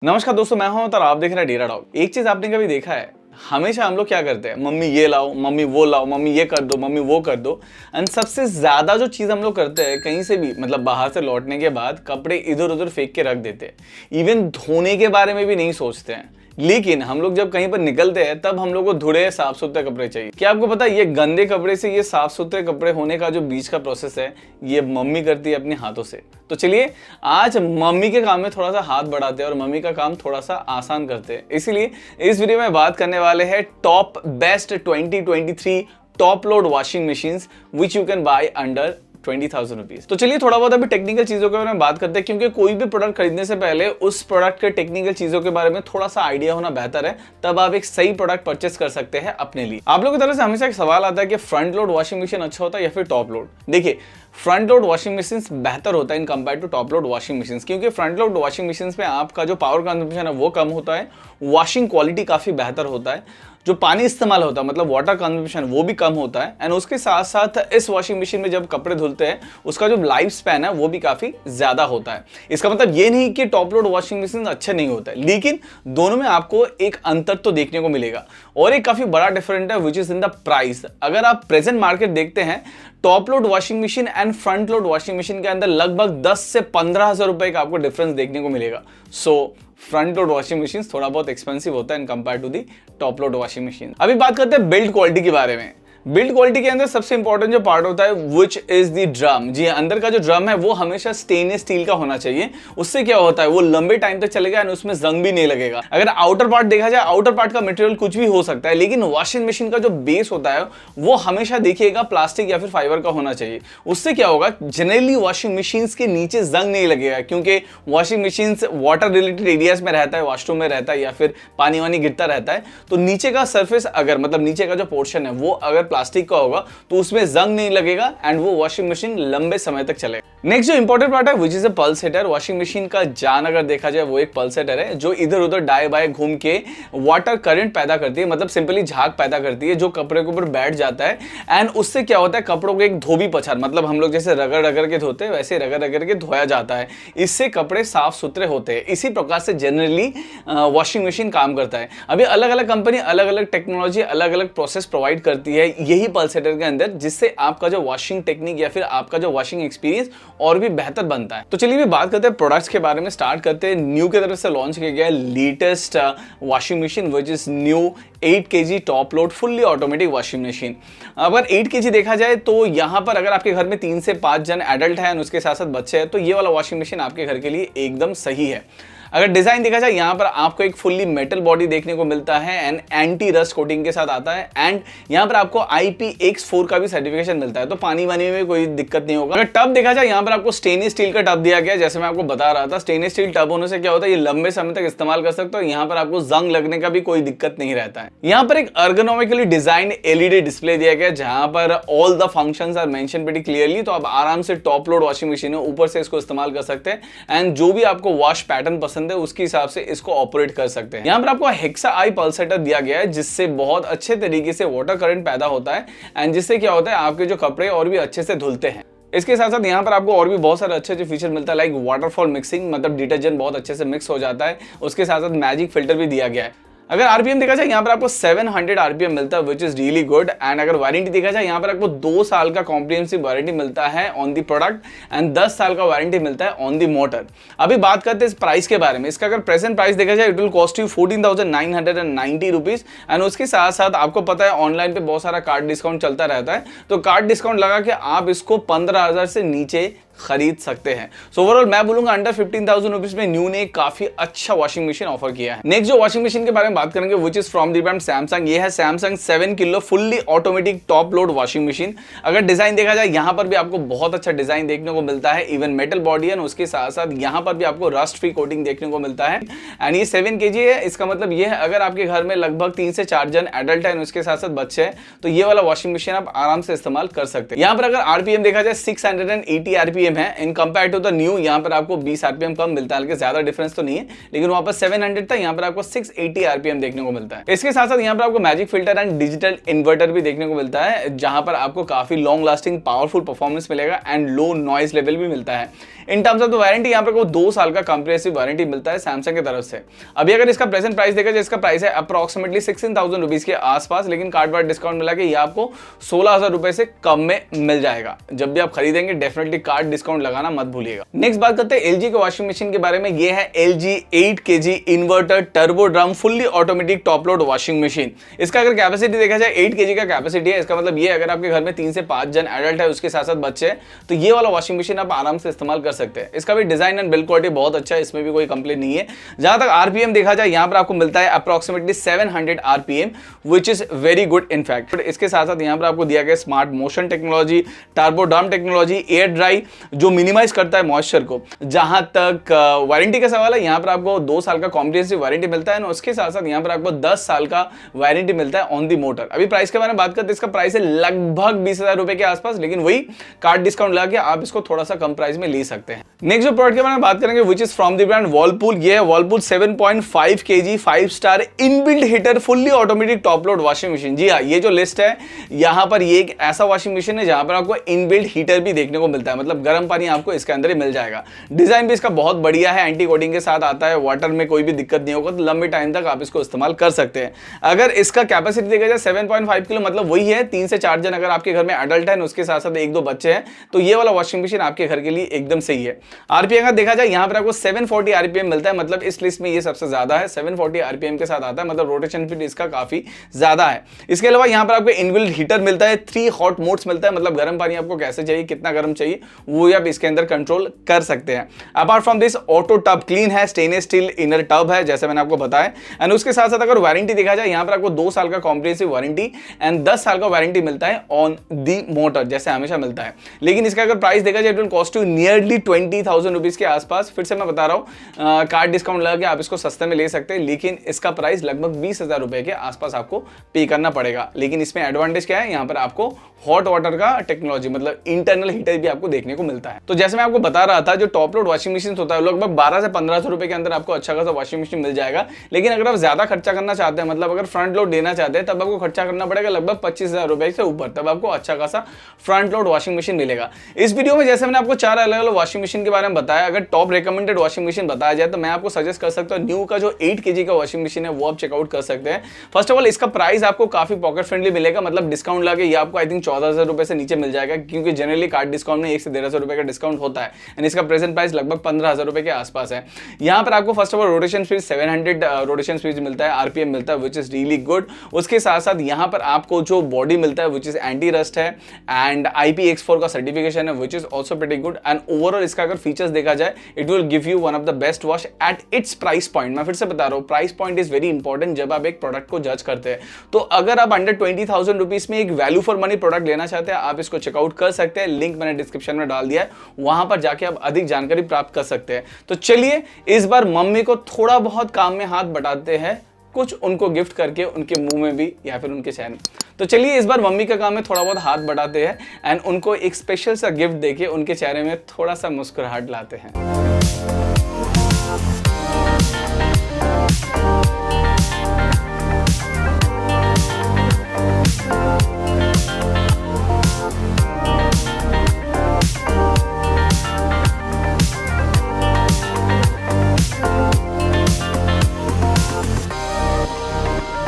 नमस्कार दोस्तों, मैं हूं और आप देख रहे हैं डेरा डॉग। एक चीज आपने कभी देखा है, हमेशा हम लोग क्या करते हैं, मम्मी ये लाओ, मम्मी वो लाओ, मम्मी ये कर दो, मम्मी वो कर दो। एंड सबसे ज्यादा जो चीज हम लोग करते हैं, कहीं से भी मतलब बाहर से लौटने के बाद कपड़े इधर उधर फेंक के रख देते हैं। इवन धोने के बारे में भी नहीं सोचते हैं। लेकिन हम लोग जब कहीं पर निकलते हैं तब हम लोग को धुले साफ सुथरे कपड़े चाहिए। क्या आपको पता है, ये गंदे कपड़े से ये साफ सुथरे कपड़े होने का जो बीच का प्रोसेस है, ये मम्मी करती है अपने हाथों से। तो चलिए आज मम्मी के काम में थोड़ा सा हाथ बढ़ाते हैं और मम्मी का काम थोड़ा सा आसान करते हैं। इसीलिए इस वीडियो में बात करने वाले हैं top best 2023 top load washing machines which you can by under 20,000 rupees. तो चलिए थोड़ा बहुत अभी टेक्निकल चीजों के बारे में बात करते हैं, क्योंकि कोई भी प्रोडक्ट खरीदने से पहले उस प्रोडक्ट के टेक्निकल चीजों के बारे में थोड़ा सा आइडिया होना बेहतर है, तब आप एक सही प्रोडक्ट परचेस कर सकते हैं अपने लिए। आप लोगों की तरफ से हमेशा एक सवाल आता है कि फ्रंट लोड वॉशिंग मशीन अच्छा होता है या फिर टॉप लोड। देखिए, फ्रंट लोड वॉशिंग मशीन बेहतर होता है in compare to top load washing machine, क्योंकि फ्रंट लोड वॉशिंग मशीन में आपका जो पावर कंजम्पशन है वो कम होता है, वॉशिंग क्वालिटी काफी बेहतर होता है, जो पानी इस्तेमाल होता है मतलब वाटर कंजम्पशन वो भी कम होता है। एंड उसके साथ साथ इस वॉशिंग मशीन में जब कपड़े धुलते हैं उसका जो लाइफ स्पैन है वो भी काफी ज्यादा होता है। इसका मतलब ये नहीं कि टॉप लोड वॉशिंग मशीन अच्छे नहीं होते, लेकिन दोनों में आपको एक अंतर तो देखने को मिलेगा और एक काफी बड़ा डिफरेंट है which is in the price. अगर आप प्रेजेंट मार्केट देखते हैं, top load washing machine and front load washing machine के अंदर लगभग 10 से 15,000 रुपए का आपको डिफरेंस देखने को मिलेगा। So front load washing machine थोड़ा बहुत एक्सपेंसिव होता है in compare to the top load washing machine. अभी बात करते हैं बिल्ड क्वालिटी के बारे में। बिल्ड क्वालिटी के अंदर सबसे इंपॉर्टेंट जो पार्ट होता है विच इज द ड्रम। जी, अंदर का जो ड्रम है वो हमेशा स्टेनलेस स्टील का होना चाहिए। उससे क्या होता है, वो लंबे टाइम तक चलेगा और उसमें जंग भी नहीं लगेगा। अगर आउटर पार्ट देखा जाए, आउटर पार्ट का मटेरियल कुछ भी हो सकता है, लेकिन वॉशिंग मशीन का जो बेस होता है वो हमेशा देखिएगा प्लास्टिक या फिर फाइबर का होना चाहिए। उससे क्या होगा, जनरली वॉशिंग मशीन के नीचे जंग नहीं लगेगा, क्योंकि washing machine water related areas में रहता है, वॉशरूम में रहता है या फिर पानी वानी गिरता रहता है। तो नीचे का सर्फेस अगर मतलब नीचे का जो पोर्शन है वो अगर प्लास्टिक का होगा तो उसमें जंग नहीं लगेगा एंड वो वॉशिंग मशीन लंबे समय तक चलेगा। नेक्स्ट जो इंपॉर्टेंट पार्ट है which is a pulsator. Washing machine का जान अगर देखा जाए वो एक पल्सेटर है जो इधर उधर दाएं बाएं घूम के वाटर करंट पैदा करती है, मतलब सिंपली झाग पैदा करती है जो कपड़े के ऊपर बैठ जाता है। एंड उससे क्या होता है, कपड़ों को एक धोबी पछाड़, मतलब हम लोग जैसे रगड़ रगड़ के धोते हैं वैसे रगड़ रगड़ के धोया जाता है। इससे कपड़े साफ सुथरे होते हैं। इसी प्रकार से जनरली वॉशिंग मशीन काम करता है। अभी अलग अलग कंपनी अलग अलग टेक्नोलॉजी अलग अलग प्रोसेस प्रोवाइड करती है यही पल्सेटर के अंदर, जिससे आपका जो वॉशिंग टेक्निक या फिर आपका जो वॉशिंग एक्सपीरियंस और भी बेहतर बनता है। तो चलिए भी बात करते हैं प्रोडक्ट्स के बारे में। स्टार्ट करते हैं न्यू की तरफ से लॉन्च किया गया latest washing machine which is new 8 kg top load fully automatic washing machine. अगर 8 kg देखा जाए तो यहाँ पर अगर आपके घर में 3 से 5 जन एडल्ट हैं और उसके साथ साथ बच्चे हैं तो ये वाला वॉशिंग मशीन आपके घर के लिए एकदम सही है। अगर डिजाइन देखा जाए, यहाँ पर आपको एक फुल्ली मेटल बॉडी देखने को मिलता है एंड एंटी रस्ट कोटिंग के साथ आता है। एंड यहाँ पर आपको IPX4 का भी सर्टिफिकेशन मिलता है, तो पानी वानी में कोई दिक्कत नहीं होगा। अगर टब देखा जाए, यहाँ पर आपको स्टेनलेस स्टील का टब दिया गया है। जैसे मैं आपको बता रहा था, स्टेनलेस स्टील टब होने से क्या होता है, ये लंबे समय तक इस्तेमाल कर सकते हो। यहाँ पर आपको जंग लगने का भी कोई दिक्कत नहीं रहता है। यहाँ पर एक अर्गोनॉमिकली डिजाइन LED डिस्प्ले दिया गया है जहां पर all the functions are mention pretty clearly. तो आप आराम से टॉप लोड वॉशिंग मशीन है ऊपर से इसको इस्तेमाल कर सकते हैं एंड जो भी आपको वॉश पैटर्न पसंद है उसके हिसाब से इसको ऑपरेट कर सकते हैं। यहाँ पर आपको हेक्सा आई पल्सेटर दिया गया है जिससे बहुत अच्छे तरीके से वाटर करंट पैदा होता है एंड जिससे क्या होता है, आपके जो कपड़े और भी अच्छे से धुलते हैं। इसके साथ साथ यहाँ पर आपको और भी बहुत सारे अच्छे फीचर मिलता है, लाइक वाटरफॉल मिक्सिंग, मतलब डिटर्जेंट बहुत अच्छे से मिक्स हो जाता है। उसके साथ साथ मैजिक फिल्टर भी दिया गया है। अगर आरपीएम देखा जाए, यहाँ पर आपको 700 आरपीएम मिलता है which is really good. And अगर वारंटी देखा जाए, यहाँ पर आपको 2 साल का कॉम्प्रिहेंसिव वारंटी मिलता है ऑन दी प्रोडक्ट एंड 10 साल का वारंटी मिलता है ऑन दी मोटर। अभी बात करते हैं इस प्राइस के बारे में। इसका अगर प्रेजेंट प्राइस देखा जाए, it will cost you 14,990 rupees. And उसके साथ साथ आपको पता है ऑनलाइन पे बहुत सारा कार्ड डिस्काउंट चलता रहता है, तो कार्ड डिस्काउंट लगा के आप इसको 15,000 से नीचे खरीद सकते हैं। सो ओवरऑल मैं बोलूंगा अंडर 15,000 रुपीज में न्यू ने काफी अच्छा वॉशिंग मशीन ऑफर किया है। नेक्स्ट जो वॉशिंग मशीन के बारे में बात करेंगे which is from the brand Samsung. ये है Samsung 7 kilo fully automatic top load washing machine. अगर डिजाइन देखा जाए, यहाँ पर भी आपको बहुत अच्छा डिजाइन देखने को मिलता है, इवन मेटल बॉडी है। उसके साथ साथ यहाँ पर भी आपको रस्ट फ्री कोटिंग देखने को मिलता है एंड ये 7 kg है। इसका मतलब ये है अगर आपके घर में लगभग 3 से 4 जन एडल्ट है उसके साथ साथ बच्चे हैं तो ये वाला वॉशिंग मशीन आप आराम से इस्तेमाल कर सकते हैं। यहाँ पर अगर आरपीएम देखा जाए 680 आरपीएम है in compare to the new. यहाँ पर आपको 20 आरपीएम कम मिलता है, ज्यादा डिफरेंस तो नहीं है, लेकिन वहां पर 700 था, यहाँ पर आपको 680 आरपीएम आरपीएम देखने को मिलता है। इसके साथ साथ यहाँ पर आपको magic filter and digital inverter भी देखने को मिलता है, जहां पर आपको काफी लॉन्ग लास्टिंग पावरफुल परफॉर्मेंस मिलेगा एंड लो नॉइज लेवल भी मिलता है। In terms of the warranty यहाँ पर को 2 साल का कंप्रेसिव वारंटी मिलता है सैमसंग की तरफ से। अभी अगर इसका प्रेजेंट प्राइस देखा जाए, इसका प्राइस है अप्रॉक्सिमेटली 16,000 रुपीज के आसपास, लेकिन कार्ड वार्ड डिस्काउंट मिला के ये आपको 16,000 रुपए से कम में मिल जाएगा। जब भी आप खरीदेंगे डेफिनेटली कार्ड डिस्काउंट लगाना मत भूलिएगा। नेक्स्ट बात करते हैं एलजी के वॉशिंग मशीन के बारे में। ये है LG 8 kg inverter turbo drum fully automatic top load washing machine. इसका अगर कैपेसिटी देखा जाए 8 kg का कैपेसिटी है। इसका मतलब ये अगर आपके घर में 3 से 5 जन एडल्ट है, उसके साथ साथ बच्चे हैं, तो ये वाला वॉशिंग मशीन आप आराम से इस्तेमाल कर सकते हैं। इसका भी डिजाइन एंड बिल्ड क्वालिटी बहुत अच्छा है, इसमें भी कोई कंप्लेन नहीं है। जहां तक आरपीएम देखा जाए, यहाँ पर आपको मिलता है approximately 700 RPM, which is very good in fact. इसके साथ साथ यहाँ पर आपको दिया गया smart motion technology, turbo drum technology, air dry जो मिनिमाइज करता है मॉइस्चर को। जहां तक वारंटी का सवाल है, यहाँ पर आपको 2 साल का कॉम्प्रिहेंसिव वारंटी मिलता है, उसके साथ साथ यहाँ पर आपको 10 साल का वारंटी मिलता है ऑन दी मोटर। अभी प्राइस के बारे में बात करते हैं, इसका प्राइस है लगभग 20,000 रुपए के आसपास, लेकिन वही कार्ड डिस्काउंट लगा के आप इसको थोड़ा सा कम प्राइस में ले सकते हैं। नेक्स्ट जो प्रोडक्ट के बारे में बात करेंगे, which is from the brand Whirlpool. ये है Whirlpool 7.5 kg 5 star inbuilt heater fully automatic top load washing machine. जी हाँ, ये जो लिस्ट है यहाँ पर ये एक ऐसा वॉशिंग मशीन है जहां पर आपको इनबिल्ट हीटर भी देखने को मिलता है, मतलब गर्म पानी आपको इसके अंदर ही मिल जाएगा। डिजाइन भी इसका बहुत बढ़िया है, एंटी कोटिंग के साथ आता है, वाटर में कोई भी दिक्कत नहीं होगा, तो लंबे टाइम तक आप इसको इस्तेमाल कर सकते हैं। अगर इसका कैपेसिटी देखा जाए 7.5 किलो, मतलब वही है 3 से 4 जन अगर आपके घर में एडल्ट है, उसके साथ साथ 1-2 बच्चे हैं, तो ये वाला वॉशिंग मशीन आपके घर के लिए एकदम सही है। आरपीएम का देखा जाए, यहाँ पर आपको 740 आरपीएम मिलता है, मतलब इस लिस्ट में ये सबसे ज्यादा है। 740 आरपीएम के साथ आता है, मतलब रोटेशन स्पीड इसका काफी ज्यादा है। इसके अलावा यहाँ पर आपको इनबिल्ट हीटर मिलता है, 3 हॉट मोड्स मिलता है, मतलब गर्म पानी आपको कैसे चाहिए, कितना गर्म चाहिए, वो आप इसके अंदर कंट्रोल कर सकते हैं। Apart from this auto tub clean है, स्टेनलेस स्टील इनर टब है, जैसे मैंने आपको बताया। एंड उसके साथ साथ अगर वारंटी देखा जाए, यहाँ पर आपको 2 साल का कॉम्प्रिहेंसिव वारंटी एंड 10 साल का वारंटी मिलता है ऑन दी मोटर, जैसे हमेशा मिलता है। लेकिन इसका अगर प्राइस देखा जाए, it will cost you nearly 20,000 rupees के आसपास। फिर से मैं बता रहा हूँ, कार्ड डिस्काउंट लगा के आप इसको सस्ते में ले सकते हैं, लेकिन इसका प्राइस लगभग 20,000 रुपए के आसपास आपको पे करना पड़ेगा। लेकिन इसमें एडवांटेज क्या है, यहाँ पर आपको हॉट वाटर का टेक्नोलॉजी, मतलब इंटरनल हीटर भी आपको देखने को मिलता है। तो जैसे मैं आपको बता रहा था, जो टॉप लोड वॉशिंग मशीन होता है लगभग 12 से 1500 रुपए के अंदर आपको अच्छा खासा वॉशिंग मशीन मिल जाएगा। लेकिन अगर आप ज्यादा खर्चा करना चाहते हैं, मतलब अगर फ्रंट लोड देना चाहते हैं, तब आपको खर्चा करना पड़ेगा लगभग 25,000 रुपए से ऊपर, तब आपको अच्छा खासा फ्रंट लोड वॉशिंग मशीन मिलेगा। इस वीडियो में जैसे मैंने आपको 4 अलग अलग वॉशिंग मशीन के बारे में बताया, अगर टॉप रिकमेंडेड वॉशिंग मशीन बताया जाए तो मैं आपको सजेस्ट कर सकता हूँ न्यू का जो 8 kg का वॉशिंग मशीन है, वो आप चेकआउट कर सकते हैं। फर्स्ट ऑफ ऑल इसका प्राइस आपको काफी पॉकेट फ्रेंडली मिलेगा, मतलब डिस्काउंट लगा के ये आपको आई थिंक 14,000 रुपए से नीचे मिल जाएगा, क्योंकि जनरली कार्ड डिस्काउंट में 1 से 1,500 रुपए का डिस्काउंट होता है एंड इसका प्रेजेंट प्राइस लगभग 15,000 रुपए के आसपास है। यहाँ पर आपको first of all rotation speed 700 rotation speed मिलता है, आरपीएम मिलता है, विच इज रियली गुड। उसके साथ साथ यहाँ पर आपको जो बॉडी मिलता है, विच इज एंटी रस्ट है एंड IPX4 का सर्टिफिकेशन है, which is also pretty good. And overall इसका अगर फीचर्स देखा जाए, it will give you one of the best wash at its price point. मैं फिर से बता रहा हूँ, price point is very important जब आप एक प्रोडक्ट को जज करते हैं। तो अगर आप अंडर 20,000 रुपीज में एक वैल्यू फॉर मनी प्रोडक्ट लेना चाहते हैं, आप इसको चेकआउट कर सकते हैं। लिंक मैंने डिस्क्रिप्शन में डाल दिया है, वहां पर जाके आप अधिक जानकारी प्राप्त कर सकते हैं। तो चलिए इस बार मम्मी को थोड़ा बहुत काम में हाथ बटाते हैं, कुछ उनको गिफ्ट करके उनके मुंह में भी या फिर उनके चेहरे। तो चलिए इस बार मम्मी का काम में थोड़ा बहुत हाथ बढ़ाते हैं एंड उनको एक स्पेशल सा गिफ्ट देके उनके चेहरे में थोड़ा सा मुस्कुराहट लाते हैं।